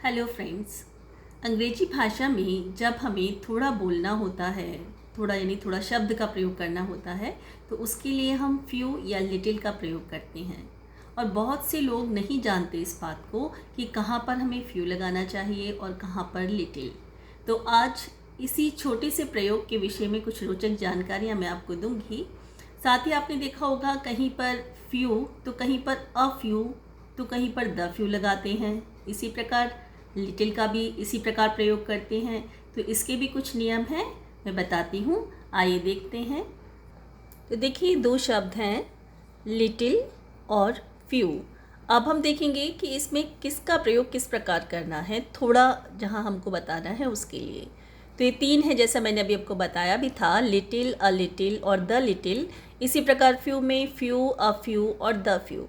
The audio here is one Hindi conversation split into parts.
Hello friends. अंग्रेजी भाषा में जब हमें थोड़ा बोलना होता है, थोड़ा शब्द का प्रयोग करना होता है, तो उसके लिए हम फ्यू या लिटिल का प्रयोग करते हैं। और बहुत से लोग नहीं जानते इस बात को कि कहाँ पर हमें फ्यू लगाना चाहिए और कहाँ पर लिटिल। तो आज इसी छोटे से प्रयोग के विषय में कुछ रोचक जानकारियाँ मैं आपको दूंगी। साथ ही आपने देखा होगा कहीं पर फ्यू तो कहीं पर अ फ्यू तो कहीं पर द फ्यू लगाते हैं। इसी प्रकार लिटिल का भी इसी प्रकार प्रयोग करते हैं। तो इसके भी कुछ नियम हैं, मैं बताती हूँ, आइए देखते हैं। तो देखिए, दो शब्द हैं, लिटिल और फ्यू। अब हम देखेंगे कि इसमें किसका प्रयोग किस प्रकार करना है, थोड़ा जहाँ हमको बताना है उसके लिए। तो ये तीन है, जैसा मैंने अभी आपको बताया भी था, लिटिल, अ लिटिल और द लिटिल। इसी प्रकार फ्यू में फ्यू, अ फ्यू और द फ्यू।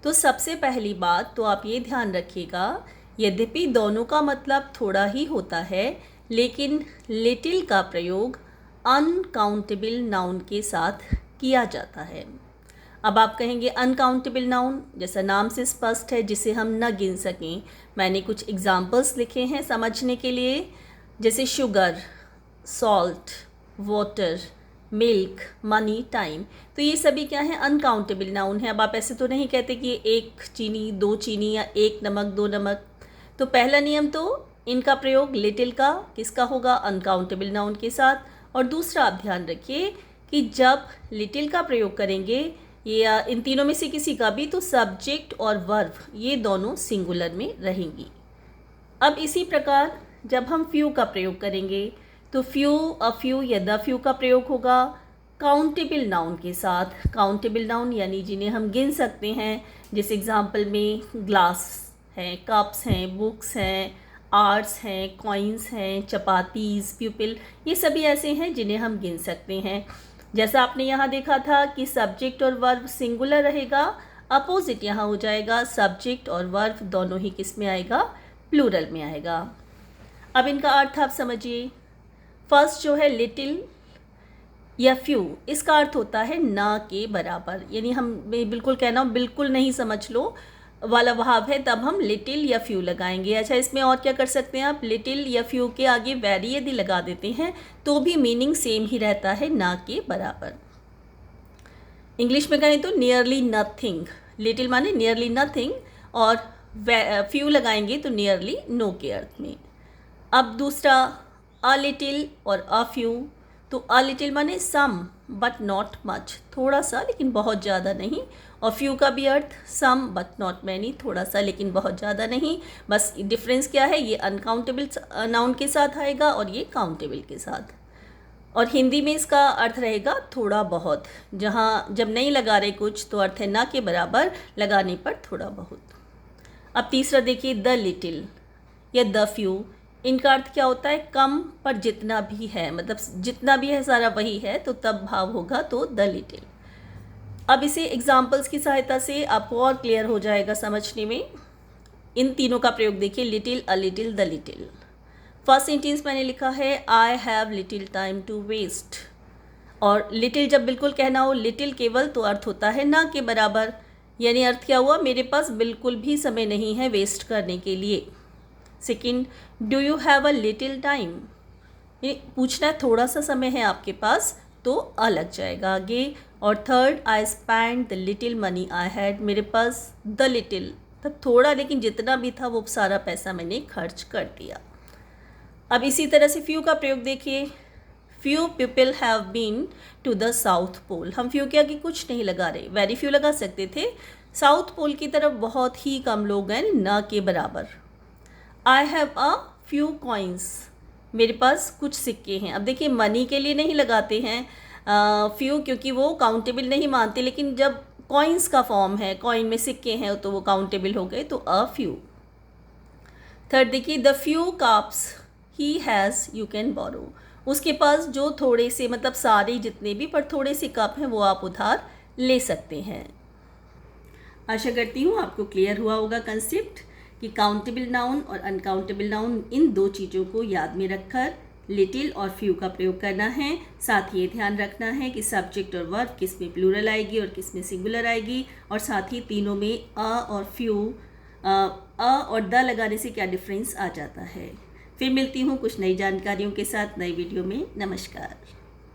तो सबसे पहली बात तो आप ये ध्यान रखिएगा, यद्यपि दोनों का मतलब थोड़ा ही होता है, लेकिन लिटिल का प्रयोग अनकाउंटेबल नाउन के साथ किया जाता है। अब आप कहेंगे अनकाउंटेबल नाउन, जैसा नाम से स्पष्ट है, जिसे हम न गिन सकें। मैंने कुछ एग्जाम्पल्स लिखे हैं समझने के लिए, जैसे sugar, salt, water, milk, money, time. तो ये सभी क्या है, अनकाउंटेबल नाउन है। अब आप ऐसे तो नहीं कहते कि एक चीनी, दो चीनी या एक नमक, दो नमक। तो पहला नियम तो इनका प्रयोग लिटिल का किसका होगा, अनकाउंटेबल नाउन के साथ। और दूसरा आप ध्यान रखिए कि जब लिटिल का प्रयोग करेंगे या इन तीनों में से किसी का भी, तो सब्जेक्ट और वर्ब ये दोनों सिंगुलर में रहेंगी। अब इसी प्रकार जब हम फ्यू का प्रयोग करेंगे तो फ्यू, अ फ्यू या द फ्यू का प्रयोग होगा काउंटेबल नाउन के साथ। काउंटेबल नाउन यानी जिन्हें हम गिन सकते हैं, जिस एग्जाम्पल में ग्लास हैं, कप्स हैं, बुक्स हैं, आर्ट्स हैं, कॉइन्स हैं, चपातीज, प्यूपिल, ये सभी ऐसे हैं जिन्हें हम गिन सकते हैं। जैसा आपने यहाँ देखा था कि सब्जेक्ट और वर्ब सिंगुलर रहेगा, अपोजिट यहाँ हो जाएगा, सब्जेक्ट और वर्ब दोनों ही किस में आएगा, प्लूरल में आएगा। अब इनका अर्थ आप समझिए। फर्स्ट जो है लिटिल या फ्यू, इसका अर्थ होता है ना के बराबर, यानी हम बिल्कुल कहना बिल्कुल नहीं समझ लो वाला भाव है, तब हम लिटिल या फ्यू लगाएंगे। अच्छा, इसमें और क्या कर सकते हैं आप, लिटिल या फ्यू के आगे वेरी यदि लगा देते हैं तो भी मीनिंग सेम ही रहता है, ना के बराबर। इंग्लिश में कहें तो नियरली नथिंग, लिटिल माने नियरली नथिंग और फ्यू लगाएंगे तो नियरली नो के अर्थ में। अब दूसरा अ लिटिल और अ फ्यू, तो अ लिटिल माने सम बट नॉट मच, थोड़ा सा लेकिन बहुत ज़्यादा नहीं। और फ्यू का भी अर्थ सम बट नॉट मैनी, थोड़ा सा लेकिन बहुत ज़्यादा नहीं। बस डिफरेंस क्या है, ये अनकाउंटेबल नाउन के साथ आएगा और ये काउंटेबल के साथ। और हिंदी में इसका अर्थ रहेगा थोड़ा बहुत, जहाँ जब नहीं लगा रहे कुछ तो अर्थ है ना के बराबर, लगाने पर थोड़ा बहुत। अब तीसरा देखिए, द लिटिल या द फ्यू, इनका अर्थ क्या होता है, कम पर जितना भी है, मतलब जितना भी है सारा वही है, तो तब भाव होगा तो द लिटिल। अब इसे एग्जाम्पल्स की सहायता से आपको और क्लियर हो जाएगा समझने में। इन तीनों का प्रयोग देखिए, little, a little, the little. First sentence मैंने लिखा है, I have little time to waste. और लिटिल जब बिल्कुल कहना हो, लिटिल केवल, तो अर्थ होता है ना के बराबर, यानी अर्थ क्या हुआ, मेरे पास बिल्कुल भी समय नहीं है वेस्ट करने के लिए। Second, do you have a little time, ये पूछना है थोड़ा सा समय है आपके पास, तो अ लग जाएगा आगे। और third, I spend the little money I had, मेरे पास द लिटिल, तब थोड़ा लेकिन जितना भी था वो सारा पैसा मैंने खर्च कर दिया। अब इसी तरह से फ्यू का प्रयोग देखिए, few people have been to the south pole. हम फ्यू के आगे कुछ नहीं लगा रहे, वेरी फ्यू लगा सकते थे। साउथ पोल की तरफ बहुत ही कम लोग हैं, ना के बराबर। I have a few coins, मेरे पास कुछ सिक्के हैं। अब देखिए, मनी के लिए नहीं लगाते हैं फ्यू, क्योंकि वो काउंटेबल नहीं मानते, लेकिन जब कॉइन्स का फॉर्म है, कॉइन में सिक्के हैं, तो वो काउंटेबल हो गए, तो अ फ्यू। थर्ड देखिए, the few cups he has you can borrow, उसके पास जो थोड़े से, मतलब सारे जितने भी पर थोड़े से कप हैं वो आप उधार ले सकते हैं। आशा करती हूँ आपको क्लियर हुआ होगा कंसेप्ट कि काउंटेबल नाउन और अनकाउंटेबल नाउन, इन दो चीज़ों को याद में रखकर लिटिल और फ्यू का प्रयोग करना है। साथ ही ये ध्यान रखना है कि सब्जेक्ट और वर्ब किस में प्लूरल आएगी और किस में सिंगुलर आएगी, और साथ ही तीनों में अ और फ्यू और द लगाने से क्या डिफरेंस आ जाता है। फिर मिलती हूँ कुछ नई जानकारियों के साथ नई वीडियो में। नमस्कार।